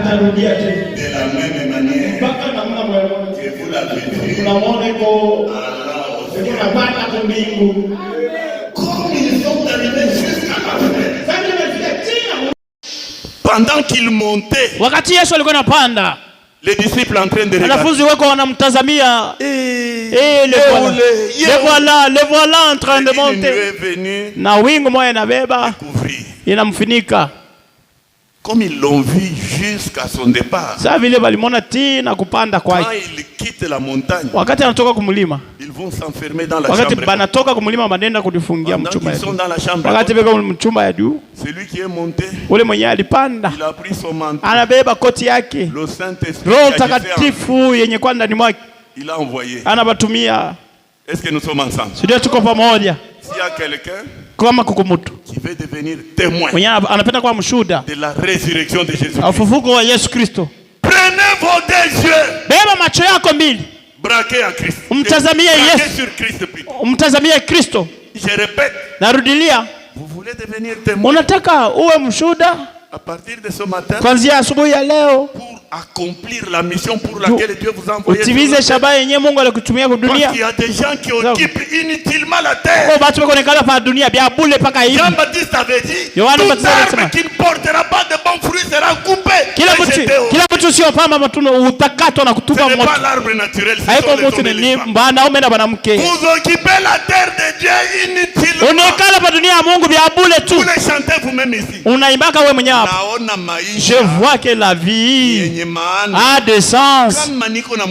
atarudia tena. De la même manière Mpaka namna moja que vous l'avez fait. Tunaona iko tunapata kumbingu. Comme ils sont arrivés jusqu'à la fin. Sasa nimefika chini. Pendant qu'ils montaient, wakati Yesu alikuwa anapanda, les disciples en train de regarder. wanafunzi wako wanamtazamia. Le voilà en train de monter. Na wingu moja inabeba inamfunika. Comme ils l'ont vu jusqu'à son départ. Sasa vile walimwona tena kupanda kwake. Quand ils quittent la montagne, wakati anatoka kumlima, ils vont s'enfermer dans la wakati chambre. banatoka kumlima banenda kujifungia mchumba. Ils sont dans la chambre. Wakati beko mchumba ya juu, celui qui est monté, ule mwenye alipanda, il a pris son manteau. Anabeba koti yake. Le Saint-Esprit, Roho Takatifu yenye kwa ndani mwake, il a envoyé. Anabatumia. Est-ce que nous sommes ensemble? Sio tuko pamoja. S'il y a quelqu'un kama kukumutu qui veut devenir témoin mwenye anapenda kuwa mshuhuda de la résurrection de Jésus, ufufuko wa Yesu Kristo, prenez vos deux yeux, beba macho yako mbili, braquez à Christ, umtazamie Yesu, sur Christ plutôt. Umtazamie Kristo. Je répète, narudilia, vous voulez devenir témoin, unataka uwe mshuhuda à partir de ce matin, kuanzia asubuhi ya leo, pour accomplir la mission pour laquelle Dieu vous a envoyé. Utimize shabaha yenye Mungu alikutumia kwa dunia. Parce qu'il y a des gens qui occupent inutilement la terre. Kwa watu wako nekala pa dunia bia bule paka hivi. Jean-Baptiste avait dit, Yohana tout Baptiste alisema, arbre qui ne portera pas de bons fruits sera coupé. Kila mtu sio pamba matunda utakatwa na kutupa moto. Ce n'est pas l'arbre naturel, c'est haiko mtu ni wanaume na wanawake. Vous occupez la terre de Dieu inutilement. Unekala pa dunia ya Mungu bia bule tu. Vous les chantez vous-même ici. Unaimbaka wewe mwenyewe hapa. Je vois que la vie a de sens.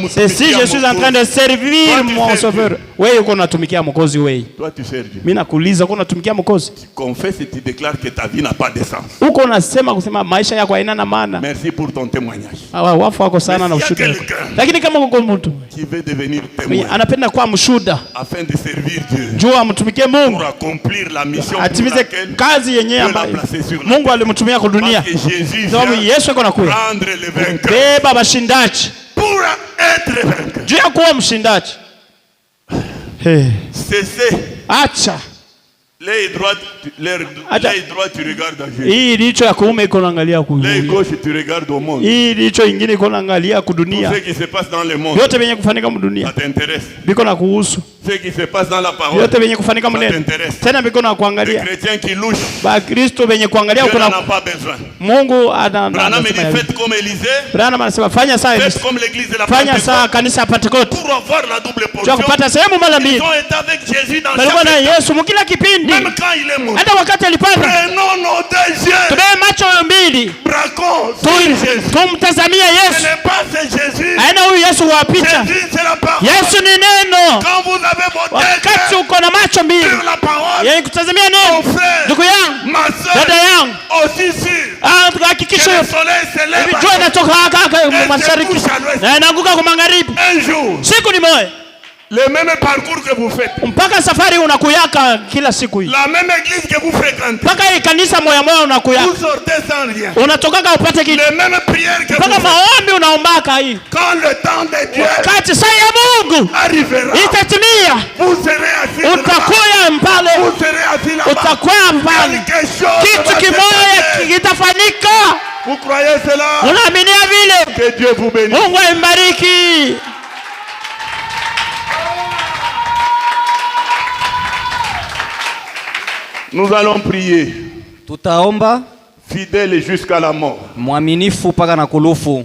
C'est si je suis en train de servir mon sauveur. Wewe uko unatumikia Mwokozi wewe. Toi tu sers Dieu. Mimi nakuuliza uko unatumikia Mwokozi? Tu confesses et tu déclares que ta vie n'a pas de sens. Uko unasema kusema maisha yako haina na maana. Merci pour ton témoignage. Wafu wako sana na ushuhuda. Lakini kama uko mtu qui veut devenir témoin, anapenda kuwa mshuhuda afin de servir Dieu, jua amtumikie Mungu, pour accomplir la mission, atimize kazi yenyewe ambayo Mungu alimtumia kwa dunia. Sababu Yesu yuko nakuja beba bashindaji, pour être vainqueur. Juu ya kuwa mshindaji. Cessez. Acha. L'œil droit tu regardes à Jésus. Hii licho ya kuume iko naangalia ku. L'œil gauche tu regardes au monde. Hii licho ingine iko naangalia ku dunia. Tout ce qui se passe dans le monde. Yote venye kufanyika mu dunia. Ça t'intéresse. Biko na kuhusu. Ce qui se passe dans la parole. Yote venye kufanyika mu neno. Tena biko na kuangalia. Les chrétiens qui louchent. Ba Kristo venye kuangalia uko na. Dieu n'en a pas besoin. Mungu ana. Branham dit faites comme Élisée. Branham anasema fanya saa Élisée. Faites comme l'église de la Pentecôte. Fanya saa kanisa Pentecote. Pour avoir la double portion. Kupata sehemu mara mbili. Ils ont été avec Jésus dans chaque étape. Yesu mkila kipindi. Même quand il est mort. Hata wakati alipanda. Prenons nos deux yeux. Tubebe macho mbili. Braquons sur Jésus. Tumtazamie Yesu. Ce n'est pas ce Jésus. Haina huyu Yesu wa picha. Jésus c'est la parole. Yesu ni neno. Quand vous avez votre wakati uko na macho mbili sur la parole, yeye kutazamia neno, ndugu yangu, dada yangu, aussi sûr, hakikisha le soleil se lève, jua inatoka mashariki na inaanguka kwa magharibi. Un jour, siku ni moja. Le même parcours que vous faites. Mpaka safari unakuyaka kila siku hii. La même église que vous fréquentez. Mpaka hii kanisa moya moya unakuyaka. Vous sortez sans rien. Unatoka upate kitu. Les mêmes prières que vous faites. Mpaka maombi unaombaka hii. Quand le temps de Dieu wakati saa ya Mungu arrivera, itatimia, vous serez assis utakuya mpale. Vous serez assis là-bas. Utakuya mpale. Kitu kimoja kitafanyika. Vous croyez cela? Unaaminia vile? Que Dieu vous bénisse. Mungu ambariki. Nous allons prier. Tutaomba. Fidèle jusqu'à la mort. Mwaminifu mpaka na kulufu.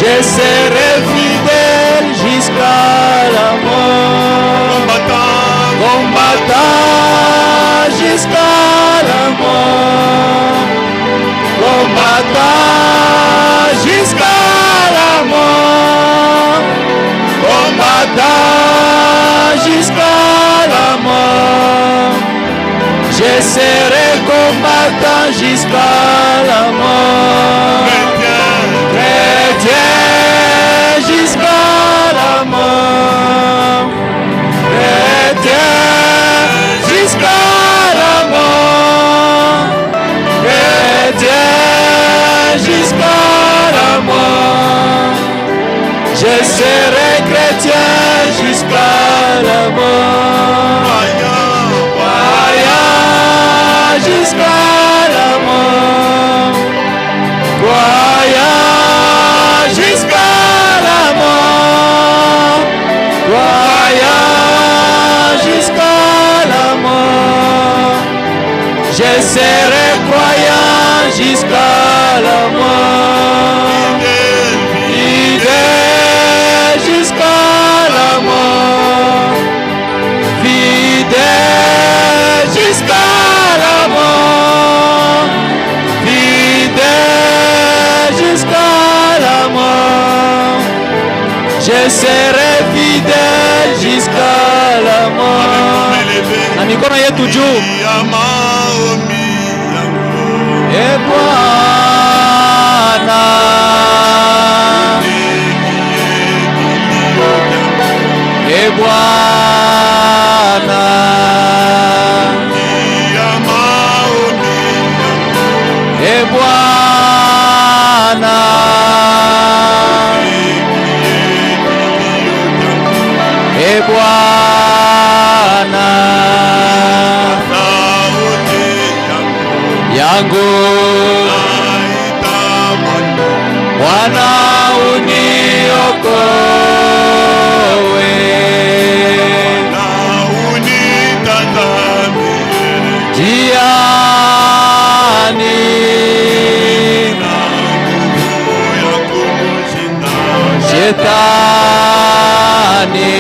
Je serai fidèle jusqu'à la mort. Combattant jusqu'à la mort. Combattant jusqu'à la mort. Combattant jusqu'à la mort. Je serai combattant jusqu'à la mort. Chrétien jusqu'à la mort. Chrétien jusqu'à la mort. Chrétien jusqu'à la mort. Je serai chrétien jusqu'à la mort. Croyant jusqu'à la mort. Croyant jusqu'à la mort. Croyant jusqu'à la mort. Je serai croyant jusqu'à la mort. Fidèle jusqu'à la mort. Fidèle jusqu'à la mort. Fidèle jusqu'à la mort. Je serai fidèle jusqu'à la mort. Na mikono yetu juu. E Bwana, E Bwana, E Bwana, E Bwana yangu, Bwana uniokoe, jiani shetani,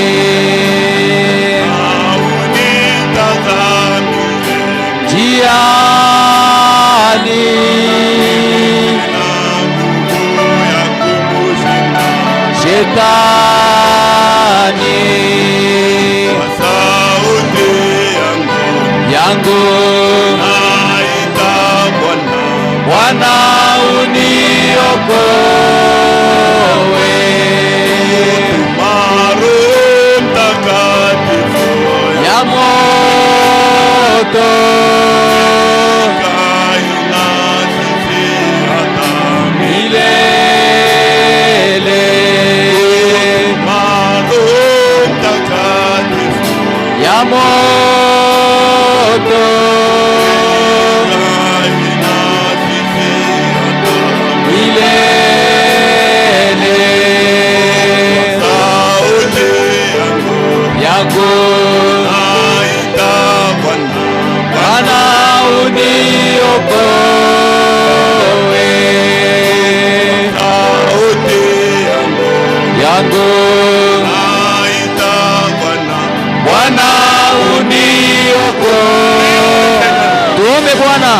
jiani shetani yangu, Bwana uniokoe, ya moto milele, ya moto milele, yangu Bwana uniokoe, yangu Bwana uniokoe. Tuombe Bwana.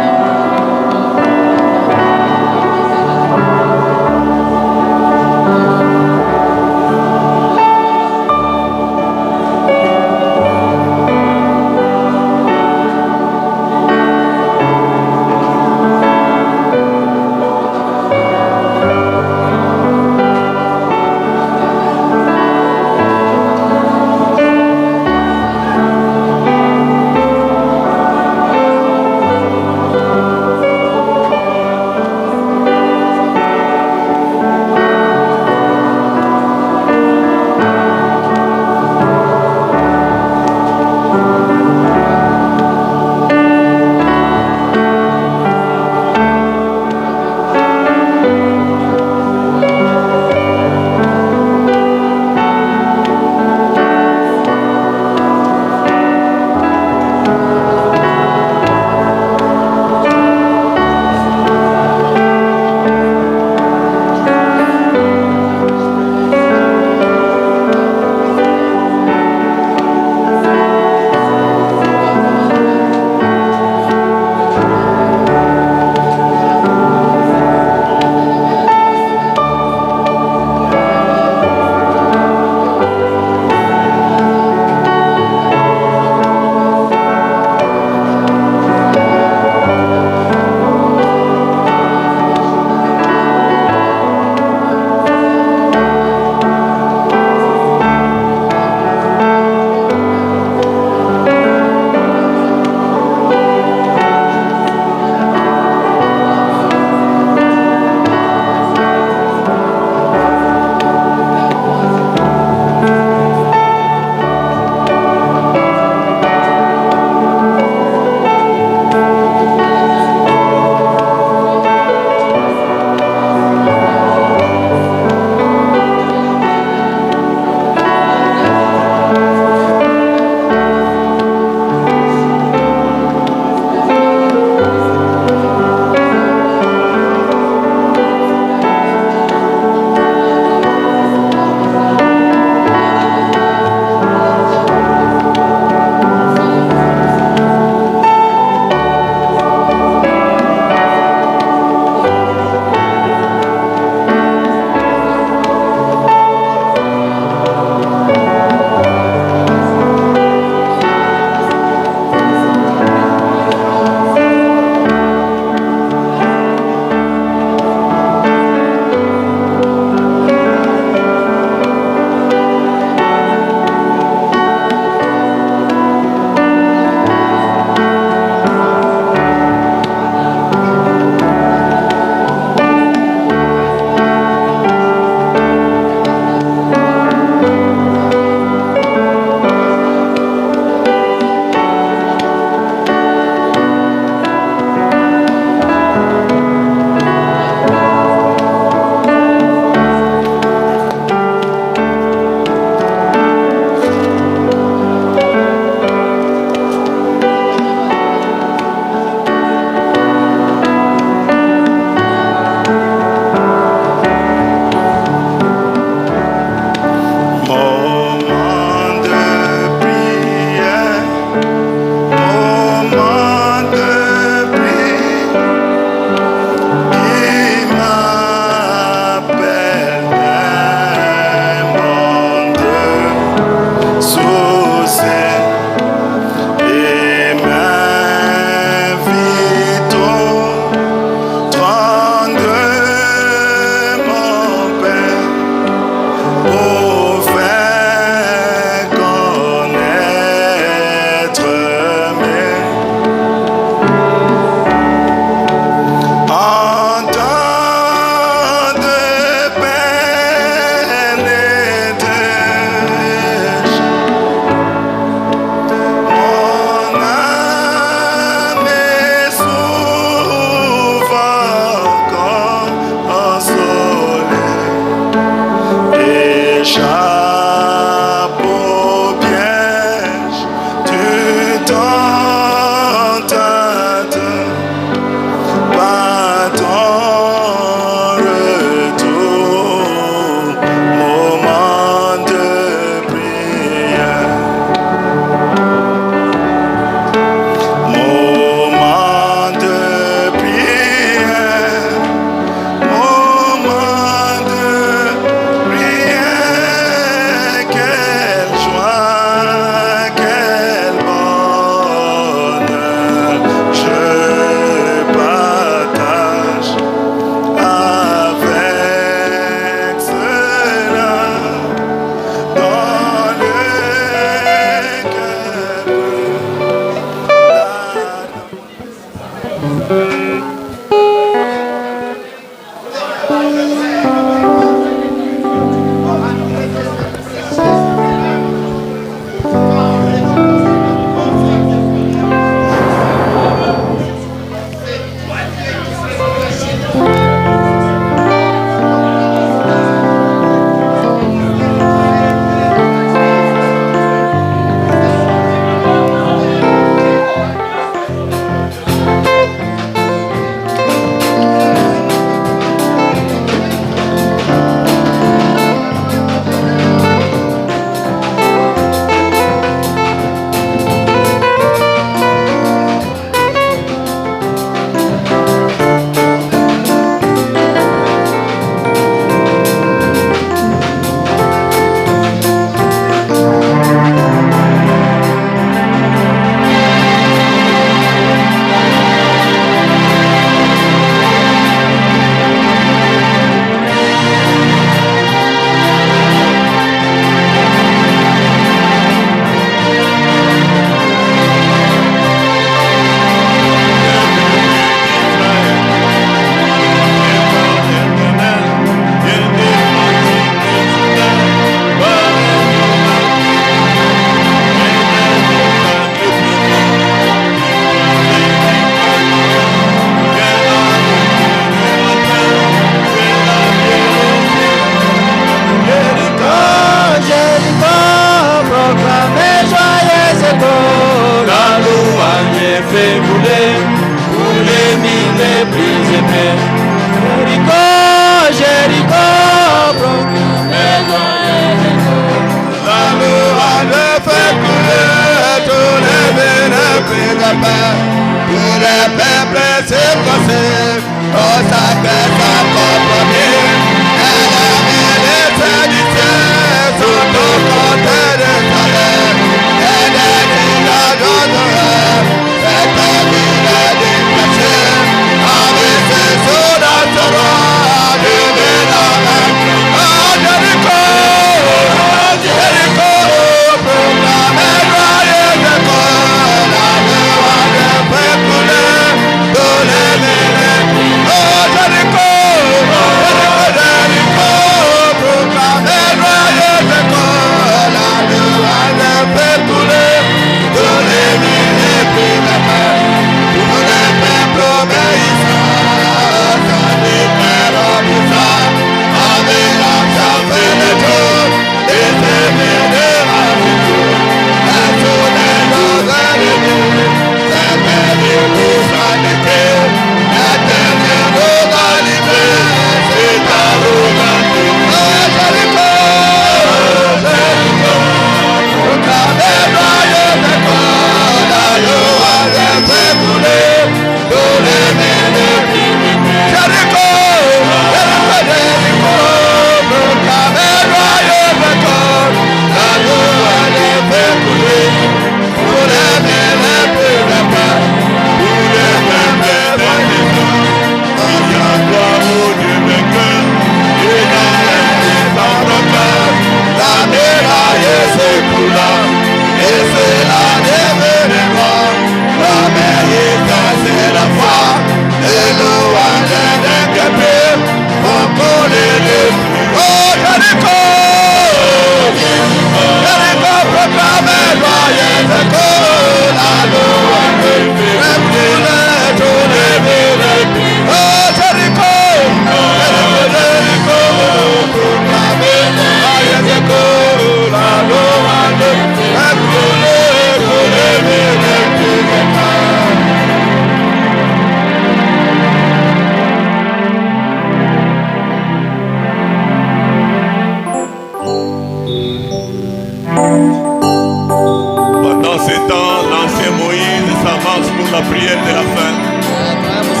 la prière de la fin.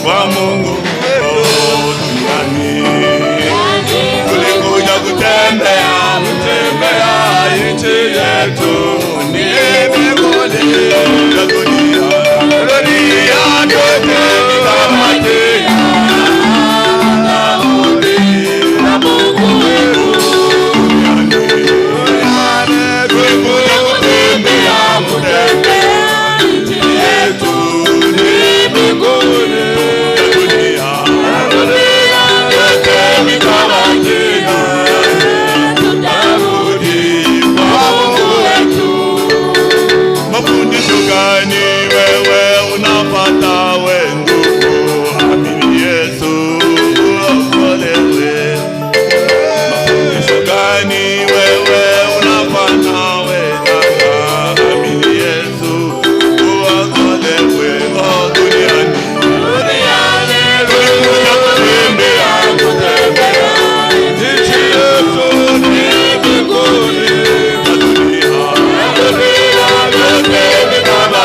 Kwa Mungu duniani tulikuja kutembea nchi yetu ni mbinguni na dunia yote nitamate na Mungu wetu duniani tulikuja kutembea nchi yetu ni mbinguni. Mafundisho gani wewe unapata we ndugu? Amini Yesu uokolewe. Mafundisho gani wewe unapata we dada? Amini Yesu uokolewe. Duniani tulikuja kutembea nchi yetu ni mbinguni na dunia yote ni kama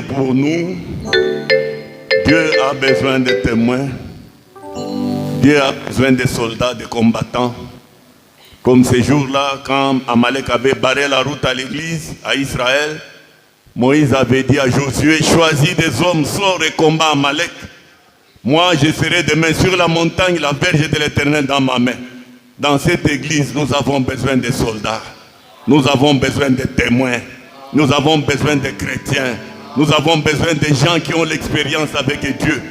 que pour nous, Dieu a besoin de témoins. Dieu a besoin de soldats, de combattants. Comme ces jours-là, quand Amalek avait barré la route à l'église, à Israël, Moïse avait dit à Josué, choisis des hommes, sors et combat Amalek. Moi, je serai demain sur la montagne, la verge de l'Éternel dans ma main. Dans cette église, nous avons besoin de soldats. Nous avons besoin de témoins. Nous avons besoin de chrétiens. Nous avons besoin de gens qui ont l'expérience avec Dieu.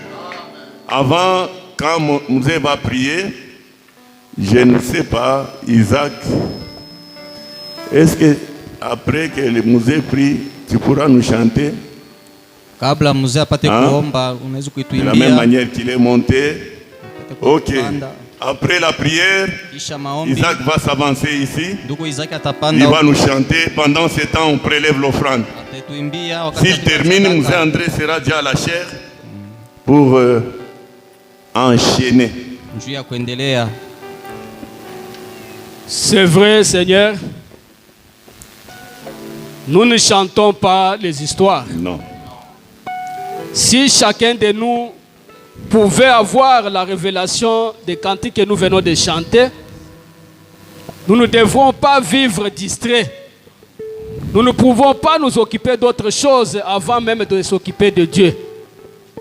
Avant, quand Moïse va prier, je ne sais pas, Isaac, est-ce que après que le Moïse prie, tu pourras nous chanter? Kabla mzee apate kuomba unaweza kuituimbia. De la même manière qu'il est monté. Ok. Après la prière, Isaac va s'avancer ici. Il va nous chanter. Pendant ce temps, on prélève l'offrande. S'il termine, Moïse André sera déjà à la chair pour enchaîner. C'est vrai, Seigneur. Nous ne chantons pas les histoires. Non. Si chacun de nous pouvait avoir la révélation des cantiques que nous venons de chanter, nous ne devrons pas vivre distraits. Nous ne pouvons pas nous occuper d'autre chose avant même de s'occuper de Dieu.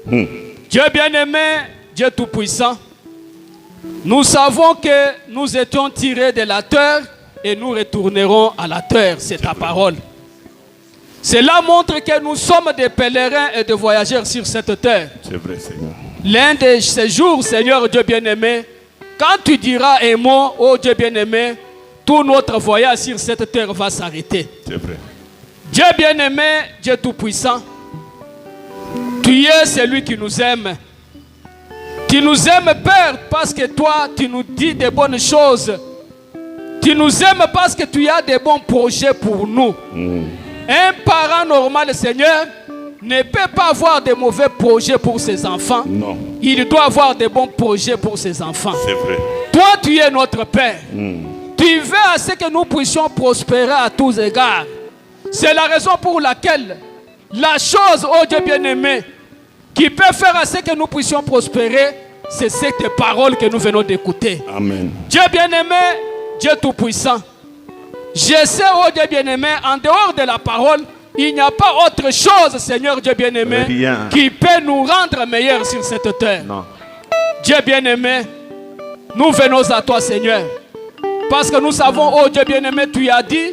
Dieu bien-aimé, Dieu tout-puissant, nous savons que nous étions tirés de la terre et nous retournerons à la terre. C'est ta parole. Cela montre que nous sommes des pèlerins et des voyageurs sur cette terre. C'est vrai, Seigneur. L'un de ces jours, Seigneur Dieu bien-aimé, quand tu diras un mot, oh Dieu bien-aimé, tout notre voyage sur cette terre va s'arrêter. C'est vrai. Dieu bien-aimé, Dieu tout-puissant, tu es celui qui nous aime. Tu nous aimes, Père, parce que toi, tu nous dis de bonnes choses. Tu nous aimes parce que tu as des bons projets pour nous. Un parent normal, Seigneur, ne peut pas avoir de mauvais projets pour ses enfants. Non. Il doit avoir de bons projets pour ses enfants. C'est vrai. Toi, tu es notre Père. Tu veux à ce que nous puissions prospérer à tous égards. C'est la raison pour laquelle la chose, oh Dieu bien-aimé, qui peut faire à ce que nous puissions prospérer, c'est cette parole que nous venons d'écouter. Amen. Dieu bien-aimé, Dieu tout-puissant, je sais, oh Dieu bien-aimé, en dehors de la parole, il n'y a pas autre chose, Seigneur Dieu bien-aimé, qui peut nous rendre meilleurs sur cette terre. Non. Dieu bien-aimé, nous venons à toi, Seigneur, parce que nous savons, oh Dieu bien-aimé, tu as dit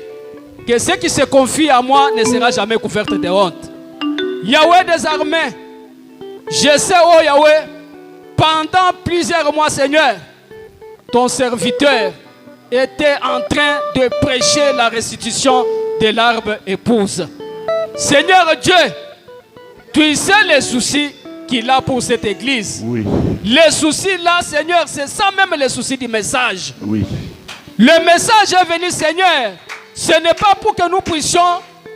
que ce qui se confie à moi ne sera jamais couvert de honte. Yahweh des armées, je sais, oh Yahweh, pendant plusieurs mois, Seigneur, ton serviteur était en train de prêcher la restitution de l'arbre épouse. Seigneur Dieu, tu sais les soucis qu'il a pour cette église. Oui. Les soucis là, Seigneur, c'est ça même les soucis du message. Oui. Le message est venu, Seigneur. Ce n'est pas pour que nous puissions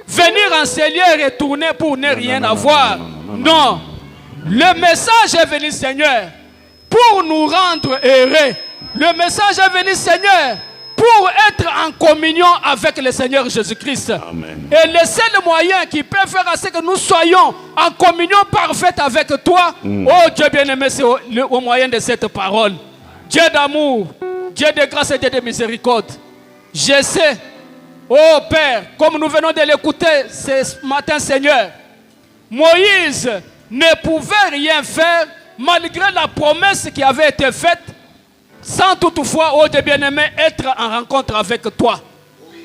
venir enseigner et retourner pour ne rien avoir. Non. Le message est venu, Seigneur, pour nous rendre heureux. Le message est venu, Seigneur, pour être en communion avec le Seigneur Jésus-Christ. Et le seul moyen qui peut faire à ce que nous soyons en communion parfaite avec toi, oh Dieu bien-aimé, c'est au moyen de cette parole. Dieu d'amour, Dieu de grâce et Dieu de miséricorde. Je sais, oh Père, comme nous venons de l'écouter ce matin, Seigneur, Moïse ne pouvait rien faire malgré la promesse qui avait été faite, sans toutefois, oh Dieu bien-aimé, être en rencontre avec toi.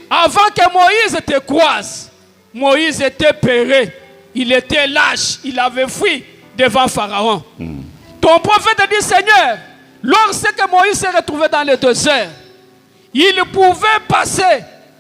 Avant que Moïse te croise, Moïse était peureux, il était lâche, il avait fui devant Pharaon. Ton prophète dit, Seigneur, lorsque Moïse s'est retrouvé dans le désert, il pouvait passer,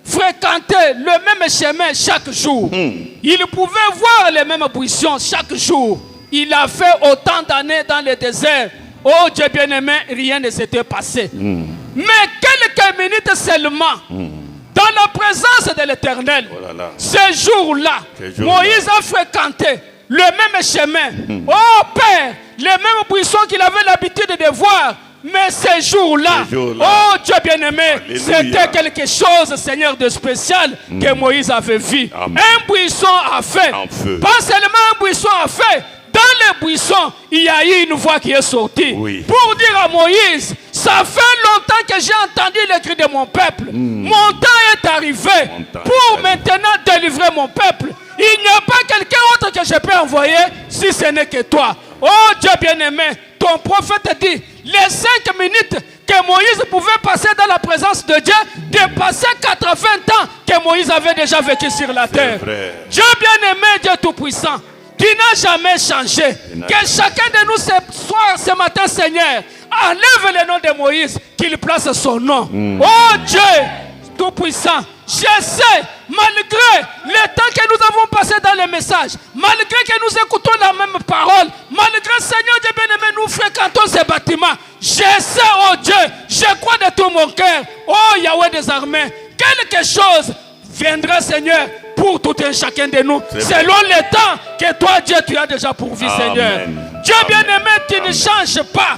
fréquenter le même chemin chaque jour. Il pouvait voir les mêmes buissons chaque jour. Il a fait autant d'années dans le désert. Oh Dieu bien-aimé, rien ne s'était passé. Mais quelques minutes seulement, dans la présence de l'Éternel, ce jour-là, Moïse a fréquenté le même chemin. Oh Père, les mêmes buissons qu'il avait l'habitude de voir, Mais ces jours-là, oh Dieu bien-aimé, c'était quelque chose, Seigneur, de spécial que Moïse avait vu. Amen. Un buisson à feu. Pas seulement un buisson à feu. Dans les buissons, il y a eu une voix qui est sortie. Oui. Pour dire à Moïse, ça fait longtemps que j'ai entendu le cri de mon peuple. Mon temps est arrivé pour maintenant délivrer mon peuple. Il n'y a pas quelqu'un autre que je peux envoyer si ce n'est que toi. Oh Dieu bien-aimé, ton prophète dit, les 5 minutes que Moïse pouvait passer dans la présence de Dieu, dépassaient 80 ans que Moïse avait déjà vécu sur la terre. Dieu bien-aimé, Dieu tout-puissant, tu n'as jamais changé. Que chacun de nous ce matin, Seigneur, enlève le nom de Moïse, qu'il place son nom. Oh Dieu tout-puissant, je sais, malgré le temps que nous avons passé dans les messages, malgré que nous écoutons la même parole, malgré, Seigneur Dieu bien-aimé, nous fréquentons ces bâtiments, je sais, oh Dieu, je crois de tout mon cœur, oh Yahweh des armées, quelque chose viendra, Seigneur, pour tout un chacun de nous, selon le temps que toi, Dieu, tu as déjà pourvu, Seigneur. Dieu bien-aimé, tu ne changes pas.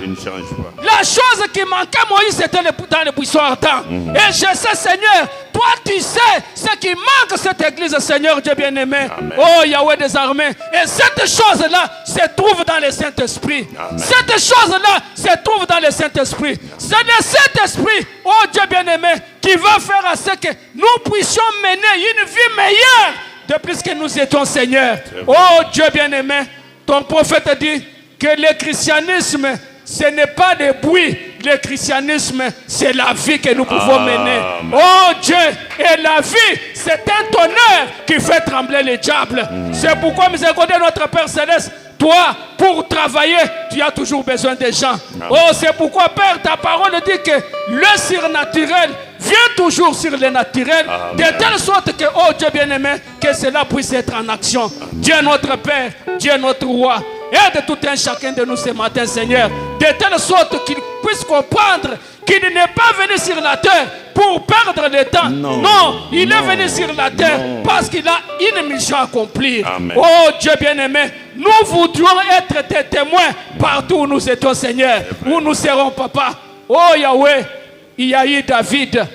La chose qui manquait à Moïse, c'était dans les buissons ardents. Et je sais, Seigneur, toi, tu sais ce qui manque à cette église, Seigneur, Dieu bien-aimé. Oh, Yahweh des armées. Et cette chose-là se trouve dans le Saint-Esprit. Cette chose-là se trouve dans le Saint-Esprit. C'est le Saint-Esprit, oh Dieu bien-aimé, qui va faire à ce que nous puissions mener une vie meilleure de plus que nous étions, Seigneur. Oh Dieu bien-aimé, ton prophète dit que le christianisme, ce n'est pas des bruits. Le christianisme, c'est la vie que nous pouvons mener. Oh Dieu, et la vie, c'est un tonnerre qui fait trembler les diables. C'est pourquoi, miséricordieux notre Père Céleste, toi, pour travailler, tu as toujours besoin des gens. Oh, c'est pourquoi, Père, ta parole dit que le surnaturel vient toujours sur le naturel, de telle sorte que, oh Dieu bien-aimé, que cela puisse être en action. Dieu notre Père, Dieu notre Roi, aide tout un chacun de nous ce matin, Seigneur, de telle sorte qu'il puisse comprendre qu'il n'est pas venu sur la terre pour perdre le temps. Non, il est venu sur la terre parce qu'il a une mission à accomplir. Oh Dieu bien-aimé, nous voudrions être tes témoins partout où nous étions, Seigneur, où nous serons, Papa. Oh Yahweh, il y a eu David.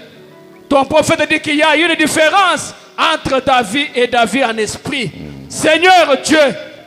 Ton prophète dit qu'il y a eu une différence entre David et David en esprit. Seigneur Dieu,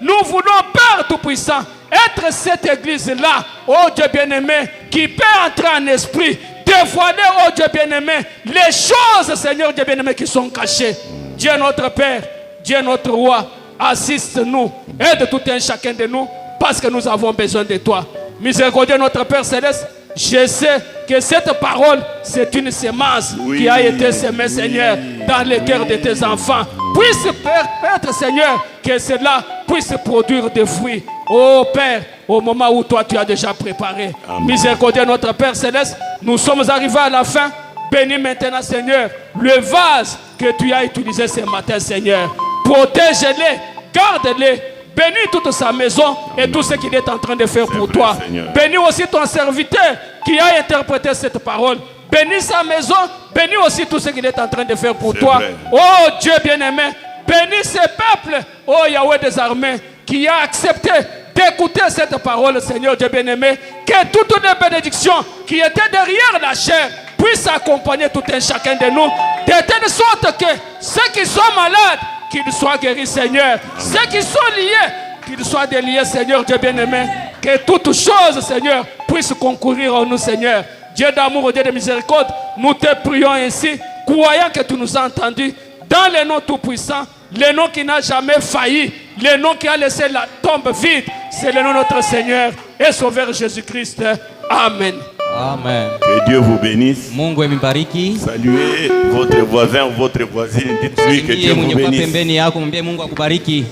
nous voulons, Père Tout-Puissant, être cette église-là, oh Dieu bien-aimé, qui peut entrer en esprit, dévoiler, oh Dieu bien-aimé, les choses, Seigneur Dieu bien-aimé, qui sont cachées. Dieu notre Père, Dieu notre Roi, assiste-nous, aide tout un chacun de nous, parce que nous avons besoin de toi. Miséricordieux notre Père Céleste, je sais que cette parole, c'est une semence qui a été semée, Seigneur, dans le cœur de tes enfants. Puisse être, Seigneur, que cela puisse produire des fruits. Oh Père, au moment où toi tu as déjà préparé. Miséricordieux notre Père Céleste, nous sommes arrivés à la fin. Bénis maintenant, Seigneur, le vase que tu as utilisé ce matin, Seigneur. Protège-les, garde-les. Bénis toute sa maison et tout ce qu'il est en train de faire pour toi. Bénis aussi ton serviteur qui a interprété cette parole. Bénis sa maison, bénis aussi tout ce qu'il est en train de faire pour toi. Oh Dieu bien-aimé, bénis ce peuple, oh Yahweh des armées, qui a accepté d'écouter cette parole, Seigneur Dieu bien-aimé. Que toutes les bénédictions qui étaient derrière la chair puissent accompagner tout un chacun de nous, de telle sorte que ceux qui sont malades, qu'ils soient guéris, Seigneur. Ceux qui sont liés, qu'ils soient déliés, Seigneur Dieu bien-aimé. Que toutes choses, Seigneur, puissent concourir en nous, Seigneur. Dieu d'amour, Dieu de miséricorde, nous te prions ainsi, croyant que tu nous as entendus, dans le nom tout-puissant, le nom qui n'a jamais failli, le nom qui a laissé la tombe vide, c'est le nom de notre Seigneur et Sauveur Jésus-Christ. Amen. Amen. Que Dieu vous bénisse. Mungu amibariki. Saluez votre voisin ou votre voisine. Dites-lui que Dieu vous bénisse. Pembeni yako mwambie Mungu akubariki.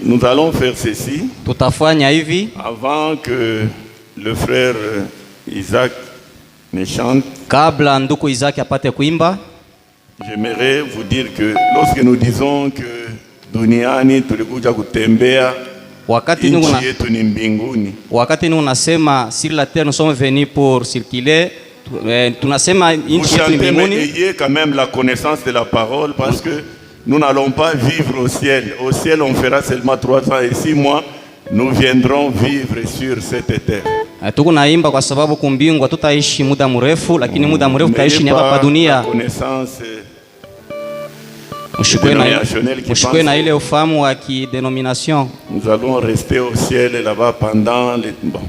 Nous allons faire ceci. Tutafanya hivi avant que le frère Isaac ne chante. Kabla ndugu Isaac apate kuimba, j'aimerais vous dire que lorsque nous disons que duniani tulikuja kutembea, wakati nous nasema sur la terre nous sommes venus pour circuler, tunasema nchi yetu mbinguni. Ayez quand même la connaissance de la parole, parce que nous n'allons pas vivre au ciel. Au ciel on fera seulement 3 ans et 6 mois. nous viendrons vivre sur cette terre. Tuko naimba kwa sababu kumbingwa tutaishi muda mrefu, lakini muda mrefu tutaishi ni hapa pa dunia. Mshikwe na ile ufahamu wa kidenomination. Nous allons rester au ciel là-bas pendant les... Bon.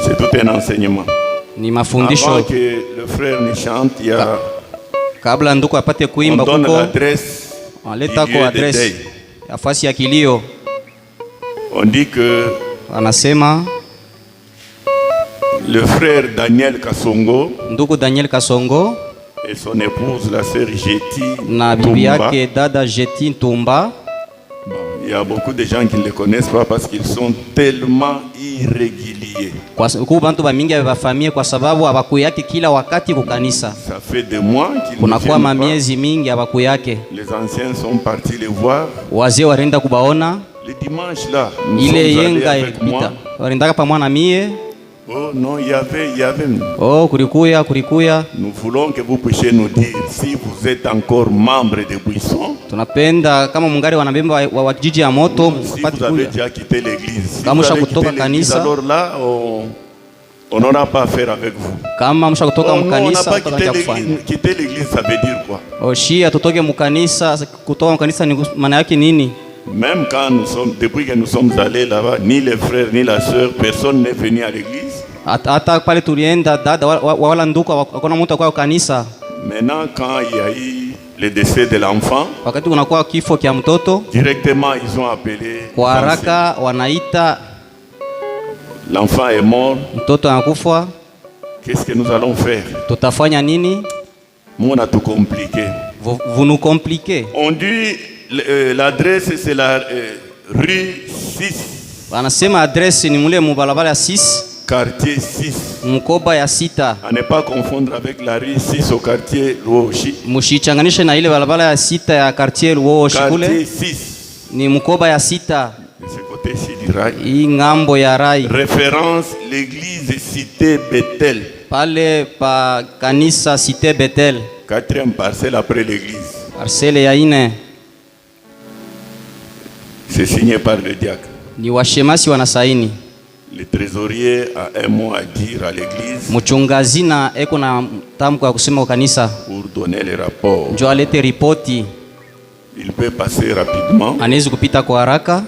C'est tout un enseignement. Ni mafundisho. Avant que le frère ne chante, il y a... Kabla ndugu apate kuimba on donne kuko l'adresse aleta kwa adresse afasi ya kilio. On dit que anasema le frère Daniel Kasongo, ndugu Daniel Kasongo et son épouse la sœur Jeti na bibi yake dada Jeti Ntumba. Il y a beaucoup de gens qui ne les connaissent pas parce qu'ils sont tellement irréguliers. Kwa sababu bantu bamingi ba famille kwa sababu abakuyake kila wakati kukanisa. Ça fait des mois qu'ils kuna kwa mamiezi mingi abakuyake. Les anciens sont partis les voir. Wazee warenda kubaona. Le dimanche là, nous ile sommes yenga allés avec moi. Warendaka pamoja na mie. Oh non, il y avait. Oh, kulikuya. Nous voulons que vous puissiez nous dire si vous êtes encore membre de Buisson. Tunapenda kama mungari wanabemba wa kijiji ya moto si vous avez déjà quitté l'église. Kama msha kutoka kanisa. Alors là, on n'aura pas affaire avec vous. Kama msha kutoka mkanisa, quitter l'église, ça veut dire quoi? Oshia tutoke mkanisa, kutoka mkanisa ni maana yake nini? Même quand depuis que nous sommes allés là-bas, ni les frères ni la sœur, personne n'est venu à l'église. Hata pale tulienda dada wala ndugu hakuna mtu kwa kanisa. Maintenant quand il y a eu le décès de l'enfant, wakati kunakuwa kifo kia mtoto, directement ils ont appelé. Kwa haraka wanaita l'enfant est mort. Mtoto anakufa. Qu'est-ce que nous allons faire? Tutafanya nini? On a tout compliqué. Vous nous compliquez. On dit l'adresse c'est la rue 6. Wanasema adresse ni mule mubalabala ya 6. Quartier 6. Mkoba ya 6. À ne pas confondre avec la rue 6 au quartier Luoshi. Musichanganishe na ile balabala ya 6 ya quartier Luoshi kule. Quartier 6. Ni mkoba ya 6. De ce côté-ci du rail. Hii ngambo ya rai. Référence l'église Cité Bethel. Pale pa kanisa Cité Bethel. 4e parcelle après l'église. Parcelle ya 4. C'est signé par le diacre. Ni washemasi wanasaini. Le trésorier a un mot à dire à l'église. Mchungazina eko na tamko ya kusema kwa kanisa. Pour donner les rapports. Ndio alete ripoti. Il peut passer rapidement. Anaweza kupita kwa haraka.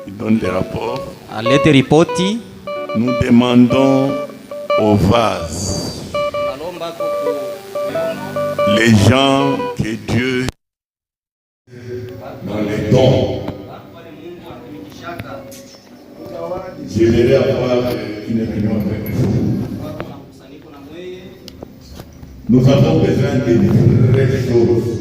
Il donne les rapports. Alete ripoti. Nous demandons au vase les gens que Dieu dans les dons. J'aimerais avoir une réunion avec vous. Nous avons besoin de vraies choses.